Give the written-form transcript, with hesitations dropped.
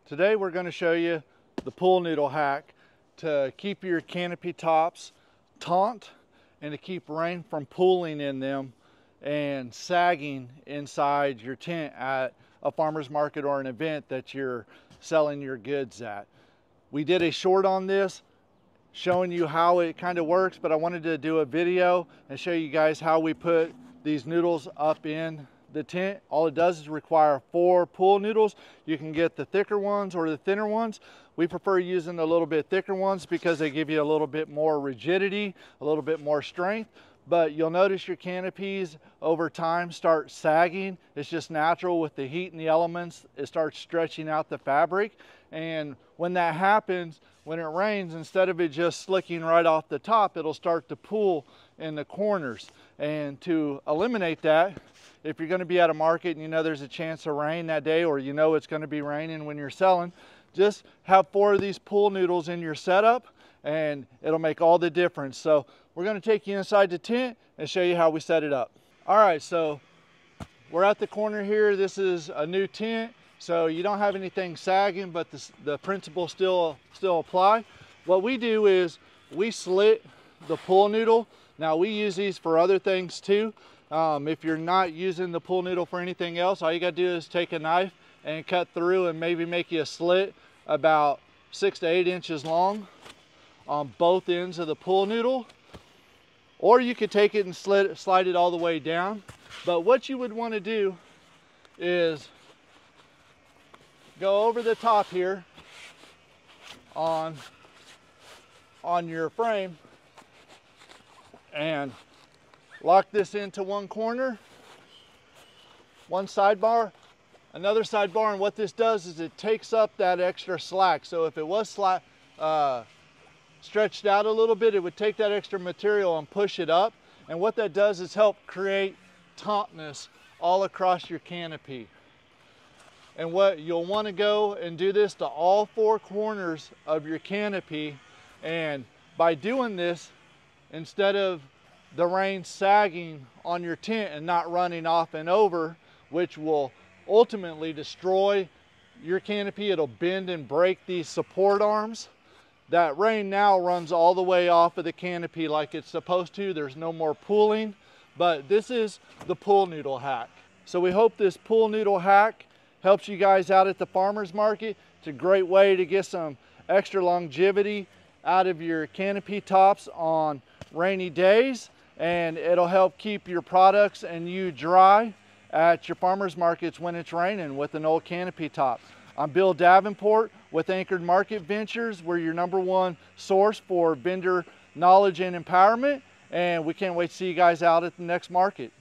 Today we're going to show you the pool noodle hack to keep your canopy tops taut and to keep rain from pooling in them and sagging inside your tent at a farmer's market or an event that you're selling your goods at. We did a short on this showing you how it kind of works, but I wanted to do a video and show you guys how we put these noodles up in the tent. All it does is require 4 pool noodles. You can get the thicker ones or the thinner ones. We prefer using the little bit thicker ones because they give you a little bit more rigidity, a little bit more strength. But you'll notice your canopies over time start sagging. It's just natural with the heat and the elements. It starts stretching out the fabric. And when that happens, when it rains, instead of it just slicking right off the top, it'll start to pool in the corners. And to eliminate that, if you're going to be at a market and you know there's a chance of rain that day, or you know it's going to be raining when you're selling, just have 4 of these pool noodles in your setup and it'll make all the difference. So we're going to take you inside the tent and show you how we set it up. All right, so we're at the corner here. This is a new tent, so you don't have anything sagging, but the principles still apply. What we do is we slit the pool noodle. Now we use these for other things too. If you're not using the pool noodle for anything else, all you got to do is take a knife and cut through and maybe make you a slit about 6 to 8 inches long on both ends of the pool noodle. Or you could take it and slide it all the way down. But what you would want to do is go over the top here on your frame and lock this into one corner, one sidebar, another sidebar, and what this does is it takes up that extra slack. So if it was stretched out a little bit, it would take that extra material and push it up. And what that does is help create tautness all across your canopy. And what you'll want to go and do this to all 4 corners of your canopy. And by doing this, instead of the rain sagging on your tent and not running off and over, which will ultimately destroy your canopy, it'll bend and break these support arms. That rain now runs all the way off of the canopy like it's supposed to. There's no more pooling, but this is the pool noodle hack. So we hope this pool noodle hack helps you guys out at the farmer's market. It's a great way to get some extra longevity out of your canopy tops on rainy days, and it'll help keep your products and you dry at your farmer's markets when it's raining with an old canopy top. I'm Bill Davenport with Anchored Market Ventures. We're your #1 source for vendor knowledge and empowerment, and we can't wait to see you guys out at the next market.